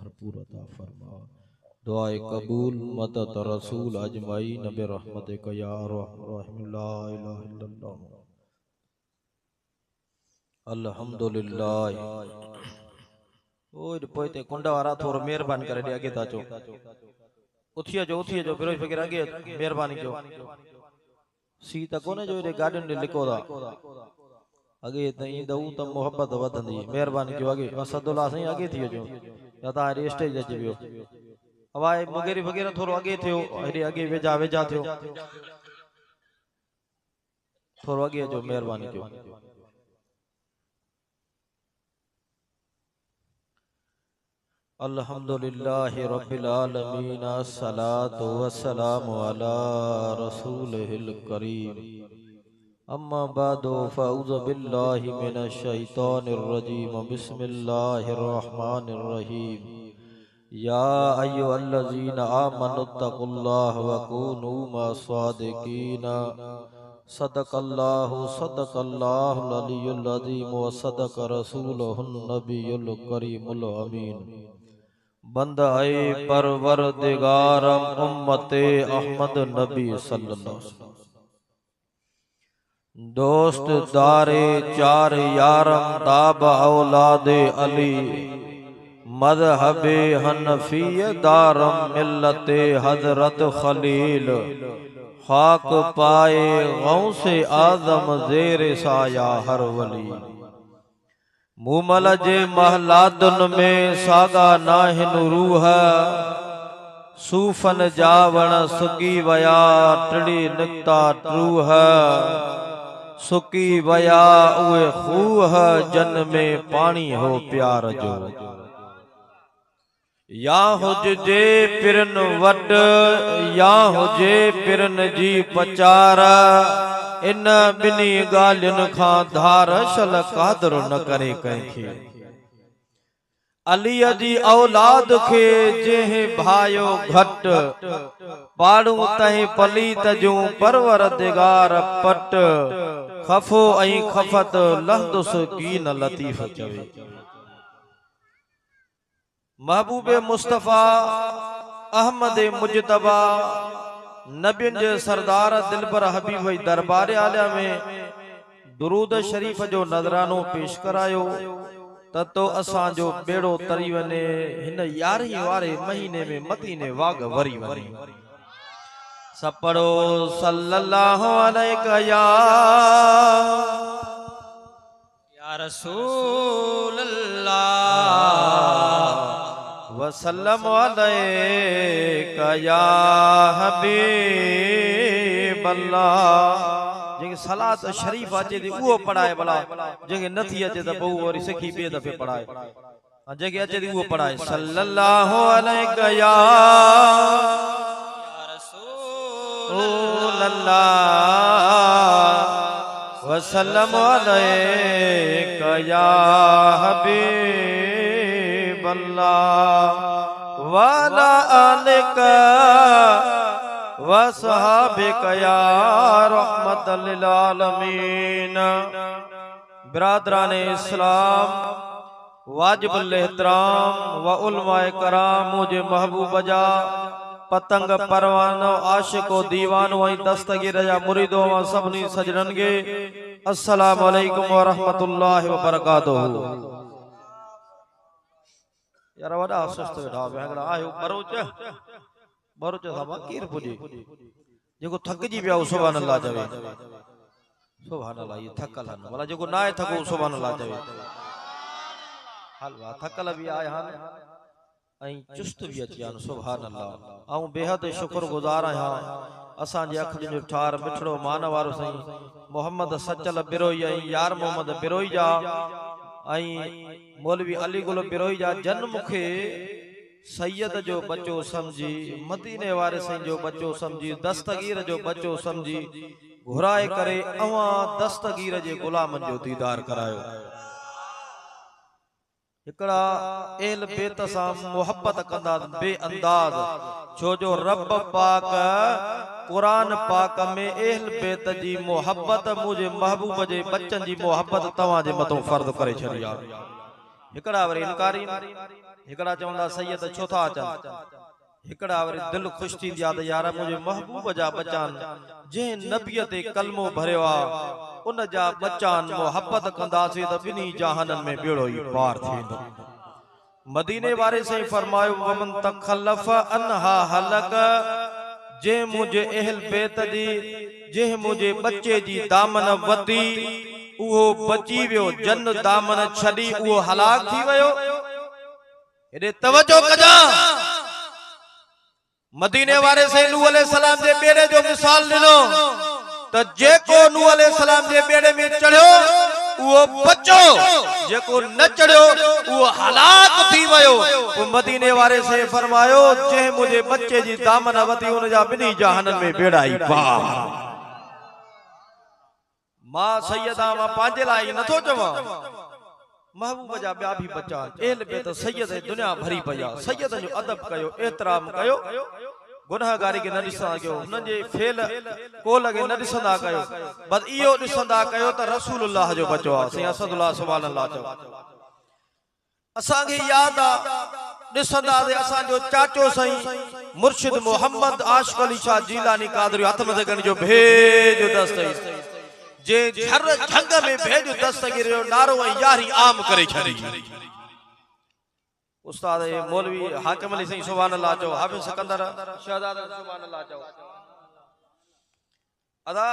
भरपूर अता फरमा। दुआए कबूल मदद रसूल अजमाई नबी रहमत या रहम ला इलाहा इल्लल्लाह अल्हम्दुलिल्लाह। ओए पोइते कुंडा वारा थोरो मेहरबानी करे दे अगे ताचो उथिया जो फिरोज फकीर अगे मेहरबानी जो सी त कोने जो रे गार्डन ने लिखो दा अगे तई दऊ त मोहब्बत वधंदी मेहरबानी जो अगे असदुल्ला सही अगे थियो जो या ता स्टेज अची वियो हवाए मुगेरी वगैरह थोरो अगे थियो हेडे अगे वेजा थियो थोरो अगे जो मेहरबानी जो। अल्हम्दुलिल्लाहि रब्बिल आलमीन अस्सलातु वस्सलामु अला रसूलिहिल करीम अम्मा बादु फअऊज़ु बिल्लाहि मिनश शैतानिर रजीम बिस्मिल्लाहिर रहमानिर रहीम या अय्युहल्लज़ीना आमनुत्तकुल्लाह वकूनू मस्सादिकीन सदक़ल्लाहुल अलियुल अज़ीम व सदक़ रसूलुहुन नबियुल करीमुल अमीन। बंदा आए परवरदिगारम उम्मते अहमद नबी सल्लल्लाहु अलैहि वसल्लम दोस्त दारे चार यारम दाब औलादे अली मज़हबे हनफी दारम मिल्लते हजरत खलील खाक पाए गौसे आजम जेर साया हर वली मुमल जे महलादुन में सागा नाहिन रूह सूफन जावण सुकी वया टिड़ी निकता ट्रूह सुकी वया उए खूह जन में पानी हो प्यार जो या हुजे पिरन वट या हुजे पिरन जी पचार इन बिनी गालिन खां धार शल कादर न करे कंखे अली जी औलाद खे जेहे भायो घट पाड़ू तहे पलीत जूं परवरदिगार पट खफो ऐं खफत लहदुस कीन लतीफ चवे महबूबे मुस्तफा अहमद मुजतबा नबियन जे सरदार दिलबर हबीब दरबार आलिया में दुरूद शरीफ जो नजरानो पेश करायो तो असां जो बेड़ो तरी वने हिन 11 वारे महीने में मदीने वाग वरी वनी सपड़ो सल्लल्लाहु अलैहि या रसूल अल्लाह वसल्लम अलैका या हबीब अल्लाह। जेके सलात शरीफ अचे थी वो पढ़ाए भला जेके नथी अचे त बहु वरी सिखी बे दफे पढ़ाए जेके अचे थी वो पढ़ाए सल्लल्लाहु अलैका या रसूल अल्लाह वसल्लम अलैका या हबीब अल्लाह वाला आलिका वसहाबिका या रहमतल लिल आलमीन। बिरादरान इस्लाम वाजिबुल एहतराम व उलमाए कराम मुझे महबूब जा पतंग परवानो आशिको दीवानो ऐं दस्तगीर जा मुरीदो व सभनी सजनन के अस्सलामु अलैकुम व रहमतुल्लाहि व बरकातुहू। यार वडा सुस्त वेठा भेगड़ा आयो बरोच सामा कीर पुजे जेको थकजी पिया सुभान अल्लाह चवे सुभान अल्लाह ये थकल हन भला जेको ना थको सुभान अल्लाह चवे हलवा थकल भी आया हन ऐं चुस्त भी अचियान सुभान अल्लाह। ऐं बेहद शुक्रगुजार आहियां असां जे अख जो ठार मिठड़ो मान वारो सही मोहम्मद सचल बिरोई ऐं यार मोहम्मद बिरोई जा ऐं मौलवी अली गुल बिरोई जा जन मुखे सैयद जो बच्चो समझी मदीने वारे सही जो बच्चो समझी दस्तगीर जो बच्चो समझी घुराए करे अवां दस्तगीर जे गुलामन जो दीदार करायो। एकड़ा एल बेत सां मोहब्बत कंदा बेअंदाज छो जो रब पाक कुरान पाक में एल बेत जी मोहब्बत मुझे महबूब जे बच्चन जी मोहब्बत तवां जे मतो फर्ज करे छड़िया। एकड़ा वरी इनकारी हिकड़ा चवंदा सैयद छो था अचन हिकड़ा वरी दिल खुश थी याद यार मुझे महबूब जा बचान जे नबी ते कलमो भरियो आ उन जा बचान मोहब्बत कंदासे त बिनी जहानन में बेड़ो ही पार थींदो। मदीने वारे से फरमायो वमन तखल्लफ अनहा हलक जे मुझे अहल बैत दी जे मुझे बच्चे जी दामन वती उहो बची वियो जन दामन छड़ी उहो हलाक थी वयो। एडे तवज्जो कजा मदीने वारे से नूह अलैहिस्सलाम जे बेड़े जो मिसाल दिनो त जेको नूह अलैहिस्सलाम जे बेड़े में चढ़ियो उहो बचो जेको न चढ़ियो उहो हलाक थी वयो। वो मदीने वारे से फरमायो जे मुझे बच्चे जी दामन वती उन जा बिनी जहानन में बेड़ा ही पार। मां सैयदा मां पांजे लाई नथो चवा महबूब जा ॿिया भी बचा एल बेत सैयद दुनिया भरी पया सैयद जो अदब कयो एहतराम कयो गुनाहगारी के न ॾिसंदा कयो उन जे फेल को लगे न ॾिसंदा कयो बस इहो ॾिसंदा कयो त रसूलुल्लाह जो बचो आहे सैयद असदुल्लाह सुभान अल्लाह चओ असां खे याद आ ॾिसंदा से असां जो चाचो सही मुर्शिद मोहम्मद आशिक अली शाह जीलानी कादरी हथ में गण जो भेज दस्तई जे झर झंग में भेज दस्तगीर जो नारो यारी आम करे छड़ी। उस्ताद मौलवी हाकिम अली सही सुभान अल्लाह चो हाफिज सिकंदर शहजाद सुभान अल्लाह चो अदा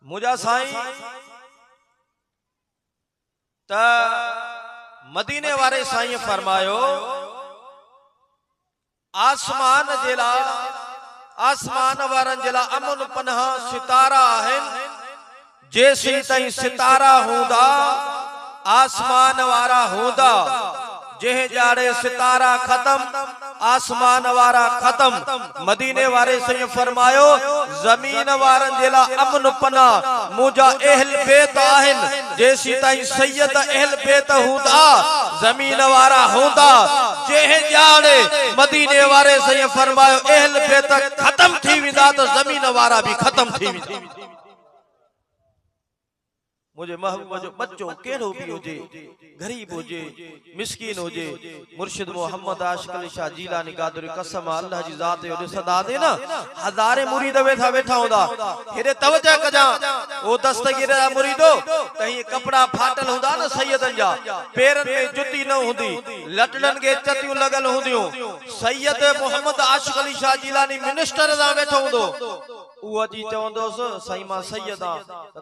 मुजा साईं त मदीने वारे साईं फरमायो आसमान जेला आसमान वारन जेला अमन पनहा सितारा आहिन जैसी तई सितारा हूंदा आसमान वारा हूंदा जेह जाड़े सितारा खत्म आसमान वारा खत्म। मदीने वारे से फरमायो जमीन वारन जेला अमन पना मुजा अहल बैत आहिन जैसी तई सैयद अहल बैत हूंदा जमीन वारा हूंदा जेह जाड़े मदीने वारे से फरमायो अहल बैत खत्म थी विदा तो जमीन वारा भी खत्म थी विदा। मुझे महबूब जो बच्चो केड़ो भी होजे गरीब होजे मिस्कीन होजे मुर्शिद मोहम्मद आशिक अली शाह जीलानी कादरी कसम अल्लाह जी जात जो सदा दे ना हजारे मुरीद वेठा वेठा होंदा हेरे तवज्जो कजा ओ दस्तगीर दा मुरीदो कहीं कपड़ा फाटल होंदा ना सैयदन जा पैरन में जुती न होंदी लटड़न के चतियूं लगल होंदियूं सैयद मोहम्मद आशिक अली शाह जीलानी मिनिस्टर दा वेठो होंदो उहो जी चवंदोस साईं मां सैयदा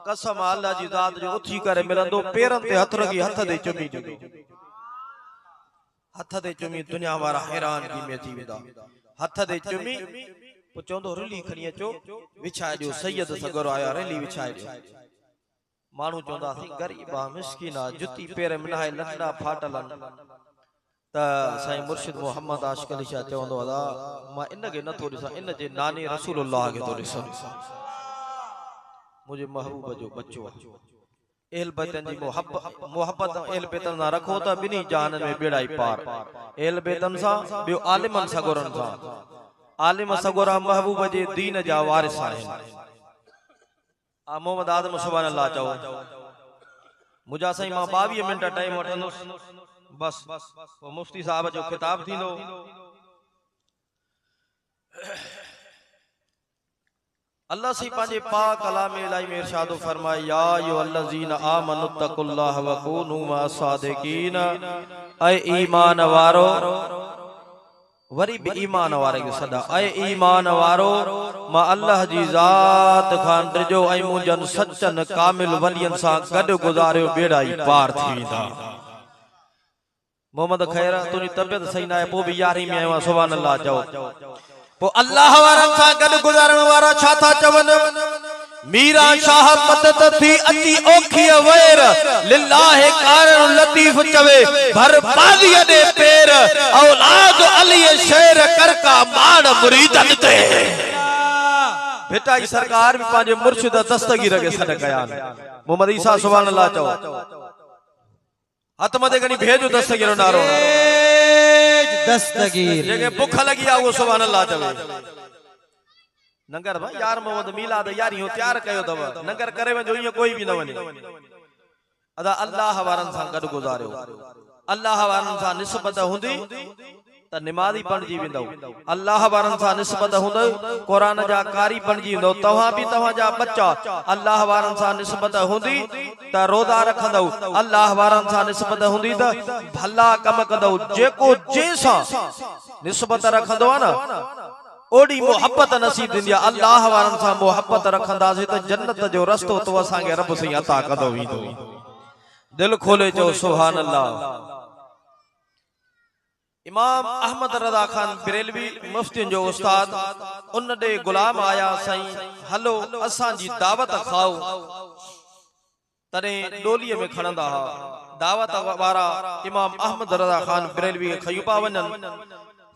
कसम अल्लाह जी जात जो उथी करे मिलंदो पैरन ते हथ रखी हथ दे चुमी हथ दे चुमी दुनिया वारा हैरान की में थी वेंदा हथ दे चुमी पो चवंदो रिली खणी अचो विछाए दियो सैयद सगर आया रिली विछाए दियो मानू चवंदा सी गरीब आ मिस्कीन आ जुती पैर में नहाए लंडा फाटल त साईं मुर्शिद मोहम्मद आशिक अली शाह चवंदो अदा मां इन के नथो ॾिसां इन जे नानी रसूलुल्लाह के तो ॾिसां मुझे महबूब जो बच्चो एल बैतन जी मोहब्बत एल बैतन ना रखो त बिनी जान में बेड़ाई पार एल बैतन सा बियो आलिमन सगोरन सा आलिम सगोरा महबूब जे दीन जा वारिस आहिन आ मोहम्मद आदम सुभान अल्लाह चओ मुजा सही मां 22 मिनट टाइम वठंदुस बस वो मुफ्ती साहब जो किताब थी नो अल्लाह सी पांजे पाक कलाम इलाही में इरशाद फरमाए या अय्युहल्लज़ीना आमनु तकुल्लाह व कूनू मासादिकीन ऐ ईमान वारो वरी भी ईमान वारे के सदा ऐ ईमान वारो मां अल्लाह जी जात खान ड्रिजो ऐ मुंजन सच्चन कामिल वलियन सा गड गुजारियो बेड़ाई पार थी वेंदा। मोहम्मद खैर तुनी तबियत सही ना है पो भी यारी में आयो सुभान अल्लाह चओ पो अल्लाह वारन सा गड गुजारण वारा छा था चवन मीरा शाह मदद थी अति ओखी वेर लिल्लाह कारण लतीफ चवे भर बादी दे पैर औलाद अली शेर कर का मान मुरीदन ते बेटा की सरकार भी पांजे मुर्शिद दस्तगीर के सद कया मोहम्मद ईसा सुभान अल्लाह चओ हथ मदे गनी भेजो दस्तगीर नारो दस्तगीर जेके भूख लगी आ वो सुभान अल्लाह चवे नंगर भाई यार मोहम्मद मिलाद यारी हो तैयार कयो दव नंगर करे वजो ये कोई भी न वने अदा अल्लाह वारन सा गड गुजारियो अल्लाह वारन सां निस्बत हुंदी त निमाज़ी बणजी वेंदो। अल्लाह वारन सां निस्बत हुंदो कुरान जा कारी बणजी वेंदो। तव्हां भी तव्हां जा बच्चा अल्लाह वारन सां निस्बत हुंदी त रोज़ा रखंदो। अल्लाह वारन सां निस्बत हुंदी त भला कम कंदो। जेको जंहिंसां निस्बत रखंदो आहे न ओड़ी मोहब्बत नसीब थींदी आहे। अल्लाह वारन सां मोहब्बत रखंदासीं त जन्नत जो रस्तो तो असांखे रब साईं अता कंदो वेंदो। दिल खोले चओ सुभान अल्लाह। इमाम अहमद रज़ा खान बरेलवी मुफ्तियुनि जो उस्ताद उन ॾे गुलाम आया साईं हलो असांजी दावत खाओ। तॾहिं डोलीअ में खणंदा हा। दावत वारा इमाम अहमद रज़ा खान बरेलवी खे खयूं पिया वञनि।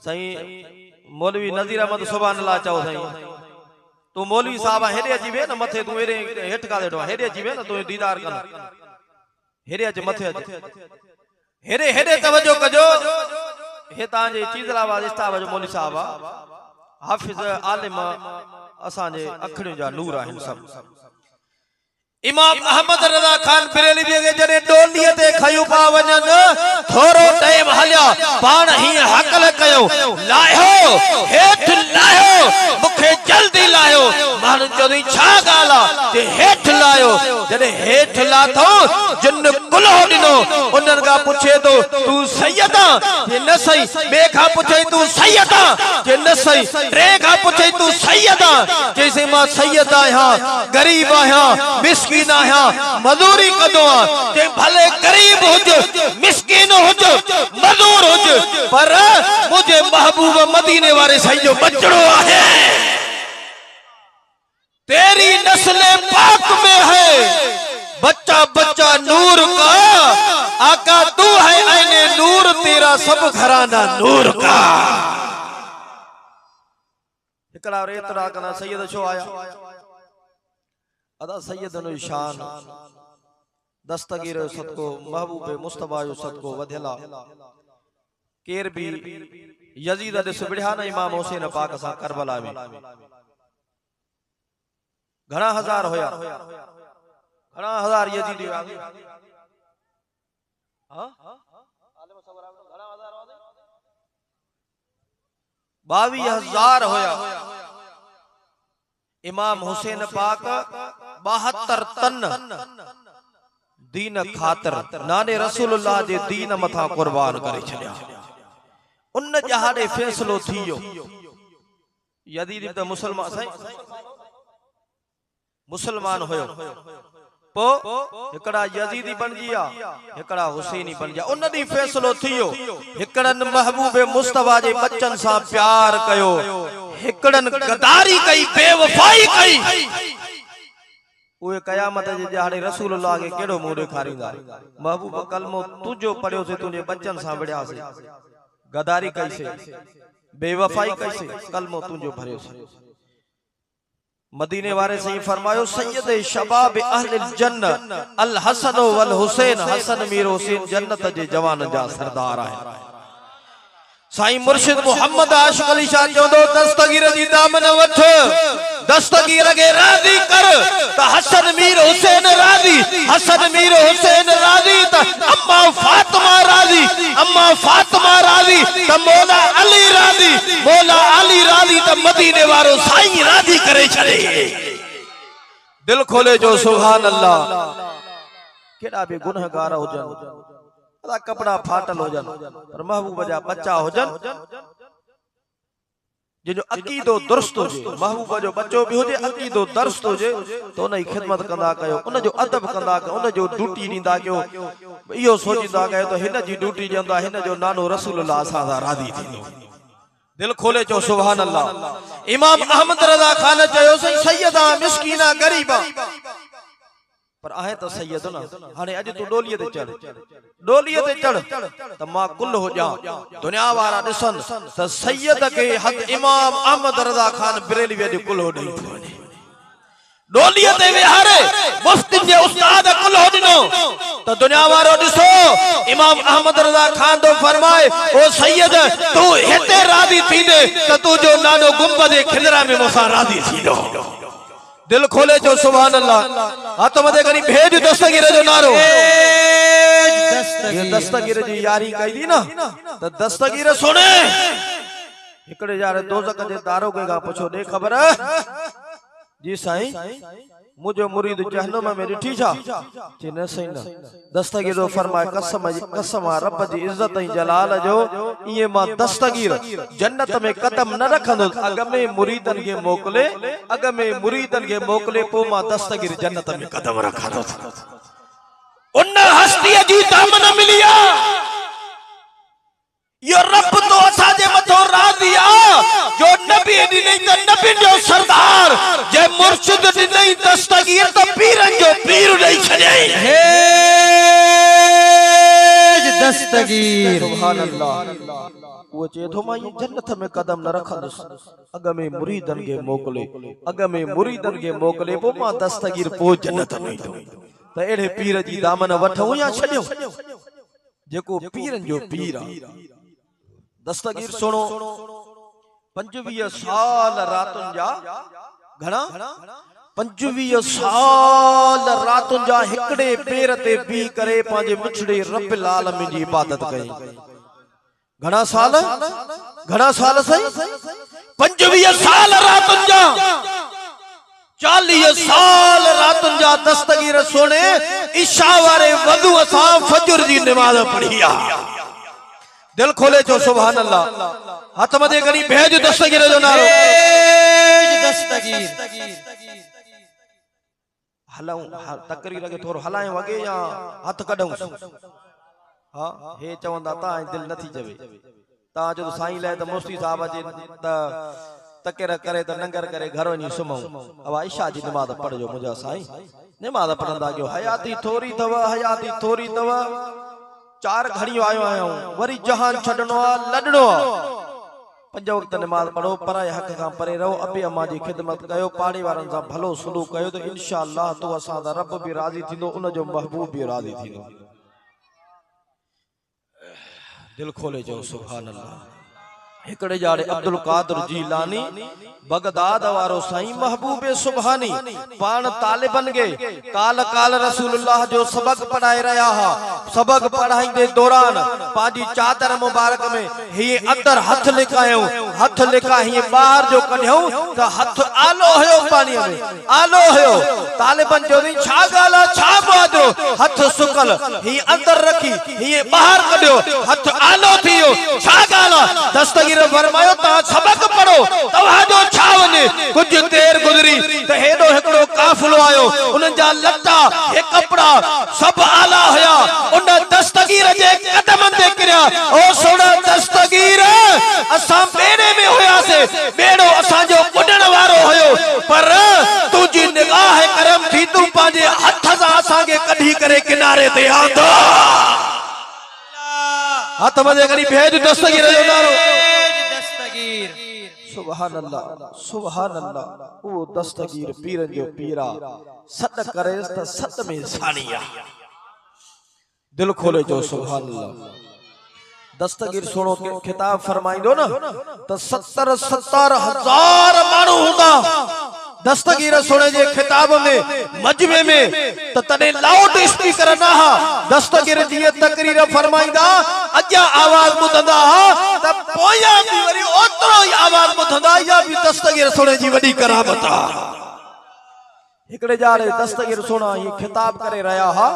साईं मौलवी नज़ीर अहमद सुभान अल्लाह चओ साईं तू मौलवी साहब हेॾे अची वे न मथे तू हेॾे हेठि काथे वेठो हेॾे अची वे न तू दीदार कर हेॾे अच मथे अच हेॾे हेॾे तवजो कजो। हे तांजे चीज़लाबाद इस्ताब जो मौलवी साहब हाफिज आलिम असांजे अखियुनि जा नूर आहिनि सब। इमाम अहमद रज़ा खान बरेलवी के जने डोलीअ ते खयूं पा वञनि थोरो टाइम हलिया पाण ही हकल कयो लायो हेठ लायो मूंखे जल्दी लायो। माण्हू चवंदी छा ॻाल्हि आहे ते हेठ लायो। जॾहिं हेठ लाथो जिन कुल्हो ॾिनो उन्हनि खां पुछे थो तूं सैयद आहे न सही। ॿिए खां पुछे तूं सैयद आहे कि न सही। टे खां पुछे तूं सैयद आहे चईसि मां सैयद आहियां गरीब आहियां मिस्कीन आहियां मजूरी कंदो आहियां। चई भले गरीब हुज मिस्कीन हुज मजूर हुज पर मुझे महबूब मदीने वारे साईं जो बचड़ो आहे। तेरी नस्ल पाक में है बच्चा बच्चा नूर का आका तू है ऐने नूर तेरा सब घराना नूर का। एकड़ा एतरा कना सैयद छो आया अदा सैयदनो शान दस्तगीर सदको महबूब मुस्तफा जो सदको वधला केर भी यजीद दे सुबढ़ा न इमाम हुसैन पाक सा करबला में घणा हजार होया घणा हजार यजीद हां 22,000 होया। इमाम हुसैन पाक 72 तन दीन खातर नाने रसूलुल्लाह जे दीन मथा कुर्बान करे छड़िया। उन जहाड़े फैसलो थियो यदीद त मुसलमान होयो पो एकड़ा यजीदी बन जिया एकड़ा हुसैनी बन जा। उन दी फैसलो थियो एकड़न महबूब मुस्तफा जे बच्चन सा प्यार कयो एकड़न गदारी कई बेवफाई कई। उए कयामत जे जहाड़े रसूलुल्लाह के केड़ो मुंह ॾेखारींदा महबूब कलमो तुजो पढ़ियो से तुझे बच्चन सा बड़िया से गदारी कई से बेवफाई कई से कलमो तुजो भरियो से। मदीने वाले से फरमायो सैयद शबाब अहल जन्नत अल हसन वल हुसैन हसन मीर हुसैन जन्नत जे जवान जा सरदार है। साईं मुर्शिद मोहम्मद आशिक अली शाह चोदो दस्तगीर दी दामन वठ दस्तगीर के राजी कर त हसन मीर हुसैन राजी हसन मीर हुसैन राजी त अम्मा फातिमा राजी अम्मा फातिमा राजी त मौला अली राजी मौला अली राजी त मदीने वारो साईं राजी करे छड़े। दिल खोले जो सुभान अल्लाह। केड़ा भी गुनहगार होजन अदा कपड़ा फाटल होजन पर महबूब जा बच्चा होजन जो अकीदो दुरुस्त होजे महबूब जो बच्चो भी होजे अकीदो दुरुस्त होजे तो उन खिदमत कंदा कयो उन जो अदब कंदा कयो उन जो ड्यूटी नींदा कयो इहो सोचींदा कयो तो हिन जी ड्यूटी जंदा हिन जो नानो रसूलुल्लाह सादा राजी थींदो। दिल खोले चो सुभान अल्लाह। इमाम अहमद रज़ा खान चयो सैयदा मिस्कीना गरीबा पर आहे तो सैयद ना हाने अज तू डोलीअ ते चढ़ त मां कुल हो जा दुनिया वारा दिसन त सैयद के हक इमाम अहमद रज़ा खान बरेलवी अज कुल हो ॾेई थो वञे डोलीअ ते विहारे मुफ्ती जे उस्ताद कुल हो ॾिनो त दुनिया वारो ॾिसो इमाम अहमद रज़ा खान तो फरमाए ओ सैयद तू हिते राज़ी थींदे त तुंहिंजो नानो गुंबद खिदरा में मूंसां राज़ी थींदो। दिल खोले जो सुभान अल्लाह। हाँ तो मदे करी भेज दस्तगीर जो नारो ये दस्तगीर जी यारी कई दी ना तो दस्तगीर सुने इकड़े जा रहे दोज़ख जे दारोगे का पूछो दे खबर जी साईं मुझे मुरीद जहन्नम में ॾिठी छा जी न सही न दस्तगीर फरमाए कसम रब जी इज्जत ऐं जलाल जो इए मां दस्तगीर जन्नत में कदम न रखंदो अग में मुरीदन के मोकले अग में मुरीदन के मोकले पो मां दस्तगीर जन्नत में कदम रखंदो उन हस्ती जी दामन मिलिया यो रब तो असा जे मथो राज़ी आ जो नबी दी नहीं तो नबी जो सरदार जे मुर्शिद दी नहीं दस्तगीर तो पीरन जो पीर नहीं छड़े हे दस्तगीर सुभान अल्लाह वो चे थो मां जन्नत में कदम न रखंदुस अग में मुरीदन के मोकले अग में मुरीदन के मोकले पो मां दस्तगीर पो जन्नत में तो त एड़े पीर जी दामन वठूं या छड्यो जेको पीरन जो पीर आ दस्तगीर सुनो 25 साल रातुन जा घणा 25 साल रातुन जा हिकड़े पेर ते बी करे पांजे मिठड़े रब्बिल आलमीन जी इबादत कई घणा साल सही 25 साल रातुन जा 40 साल रातुन जा दस्तगीर सुने इशा वारे वदू असा फजर जी नमाज पढ़ी आ दिल खोले जो सुभान अल्लाह हाथ मदे करी भेज दस्तगीर जो नारो दस्तगीर हलाऊं तकरीर के थोरो हलाए वगे या हाथ कढूं हां हे चवंदा ता दिल नथी जवे ता जो साईं ले त मुफ्ती साहब जे त तकेर करे त नंगर करे घर वनी सुमऊ अब आयशा जी नमाज पढ़जो मुजा साईं नमाज पढ़ंदा जो हयाती थोरी तव 4 घड़ियों आयो आयो वरी जहान छडनो लडनो पंज वक्त नमाज पढ़ो पराए हक का परे रहो अबे अम्मा जी खिदमत कयो पाड़ी वारन सा भलो सलूक कयो तो इंशाअल्लाह तो असा दा रब भी राजी थिंदो उन जो महबूब भी राजी थिंदो दिल खोले जो सुभान अल्लाह हिकड़े जाड़े अब्दुल कादिर जीलानी बगदाद वारो साईं महबूबे सुभानी पान तालिबन गे काल रसूलुल्लाह जो सबक पढ़ाए रहा हा सबक पढ़ाई दे दौरान पाजी चादर मुबारक में ही अंदर हाथ लिखा ही बाहर जो कढियो त हाथ आलो होयो पानी में आलो होयो तालिबन जो नी छा गाला छा बादो हाथ सुकल ही अंदर रखी ही बाहर कढियो हाथ आलो थियो छा गाला दस्तगीर फरमायो ता सबक पढ़ो तवा जो छावने कुछ देर गुजरी त हेडो हिकड़ो काफिलो आयो उन जा लट्टा हे कपड़ा सब आला होया उन दस्तगीर जे कदमन ते किरिया ओ सोना दस्तगीर असा बेड़े में होया से बेड़ो असा जो बुडण वारो होयो पर तुजी निगाह करम थी तू पाजे हथ सा असा के कढी करे किनारे ते आंदो हाथ मजे करी भेज दस्तगीर जो नारो सुभान अल्लाह वो दस्तगीर पीरन जो पीरा सद करे त सद में सानिया दिल खोले जो सुभान अल्लाह दस्तगीर सुनो के खिताब फरमाइंदो ना त 70 हजार मानू हुंदा दस्तगीर सुने जे खिताब में मजमे में त तने लाउड स्पीकर ना हा दस्तगीर जी तकरीर फरमाइंदा अजा आवाज बुधंदा त पोया भी वरी ओतरो ही आवाज बुधंदा या भी दस्तगीर सुने जी वडी करामत आ हिकड़े जारे दस्तगीर सुना ही खिताब करे रहा हा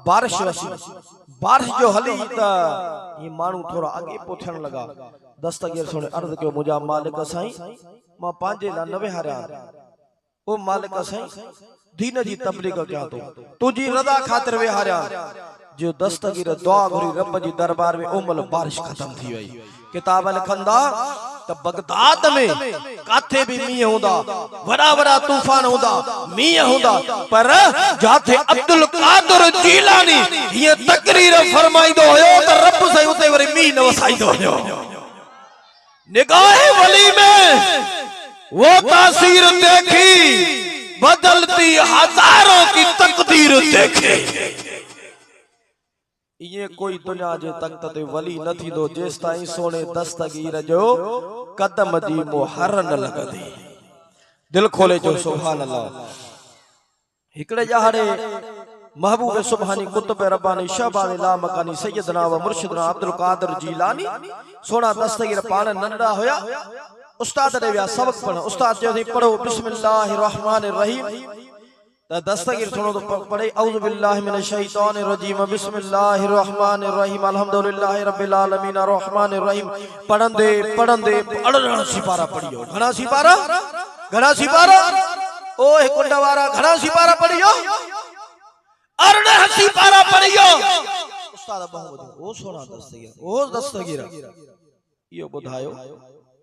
बारिश जो हली त ये मानू थोड़ा आगे पोथण लगा दस्तगीर सुने अर्ज के मुजा मालिक साईं मां पांजे ला नवे हारिया ओ मालिक साईं दीन जी तबलीग क्या तो तुजी रजा खातिर वे हारिया जो दस्तगीर दुआ घुरी रब जी दरबार में ओमल बारिश खत्म थी वई किताब लिखंदा त बगदाद में काथे भी मींह हुंदा वड़ा तूफान हुंदा मींह हुंदा पर जाथे अब्दुल कादिर जीलानी ये तकरीर फरमाइदो होयो त रब से उते वरी मींह न वसाइदो होयो निगाह वली में वो तासीर देखी बदलती हजारों की तकदीर देखे ये कोई दुनिया जे तख्त ते वली न थी दो जेस ताईं सोने दस्तगीर जो कदम जी मुहर न लगदी दिल खोले जो सुभान अल्लाह हिकड़े जहाड़े महबूब सुबहानी कुतुब रब्बानी शहबाज ला मकानी सैयदना व मुर्शिदना अब्दुल कादिर जीलानी सोना दस्तगीर पान नंढा होया उस्ताद ने विया सबक पढ़ उस्ताद जो पढ़ो बिस्मिल्लाहिर रहमानिर रहीम त दस्तगीर सुनो तो पढ़े औज़ु बिल्लाहि मिनश शैतानिर रजीम बिस्मिल्लाहिर रहमानिर रहीम अल्हम्दुलिल्लाहि रब्बिल आलमीन अर्रहमानिर रहीम पढ़ंदे पढ़ंदे अड़ण सिपारा पढ़ियो घणा सिपारा ओ हे कुंडवारा घणा सिपारा पढ़ियो अड़ण सिपारा पढ़ियो उस्ताद बहुत ओ सोना दस्तगीर यो बुधायो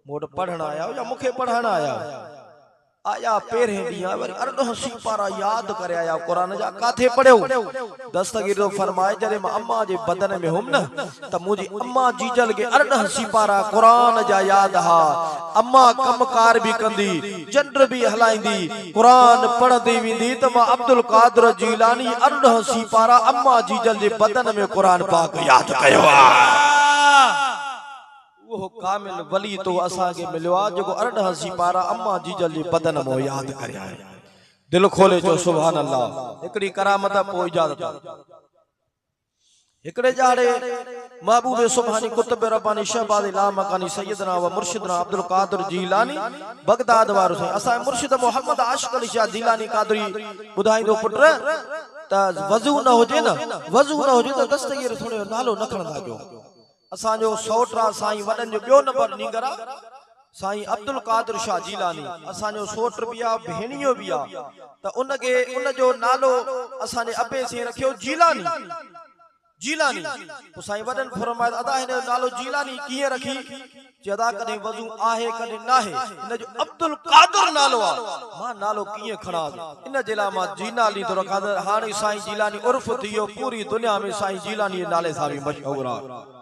मोट पढ़ण आया या मुखे पढ़ण आया पेरे दिया वरी अरडह सिपारा याद करे आया कुरान जा काथे पढ़ियो दस्तगीर तो फरमाए जरे मां अम्मा जे बदन में हुम न त मुजी अम्मा जीजल के अरडह सिपारा कुरान जा याद हा अम्मा कमकार भी कंदी चंड भी हलाईंदी कुरान पढ़दी विंदी त मां अब्दुल कादिर जीलानी अरडह सिपारा अम्मा जीजल जे बदन में कुरान पाक याद कयो वो कामिल वली तो असा के मिलवा जो अरडह सिपारा अम्मा जीजल जी बदन मो याद करया है दिल खोले जो सुभान अल्लाह एकड़ी करामत पो इजाजत एकड़े जाड़े महबूब सुबहानी कुतुब रब्बानी शहबाज ला मकानी सैयदना व मुर्शिदना अब्दुल कादिर जीलानी बगदाद वारो से असा मुर्शिद मोहम्मद आशिक अली शाह जीलानी कादरी बुधाइंदो पुत्र त वजू न होजे त दस्तगीर थोड़े नालो न खणदा जो असा जो सोटरा साईं वडन जो बियो नंबर नींगरा साईं अब्दुल कादिर शाह जीलानी असा जो सोटर बिया भेणियो बिया त उन जो नालो असा ने अबे से रखियो जीलानी तो साईं वडन फरमाया अदा हिन नालो जीलानी किए रखी जदा कदे वजू आहे कदे नाहे इन जो अब्दुल कादिर नालो आ मां नालो किए खणा इन जेला मां जीलानी तो रखा हाने साईं जीलानी उर्फ थियो पूरी दुनिया में साईं जीलानी नाले सां मशहूर आ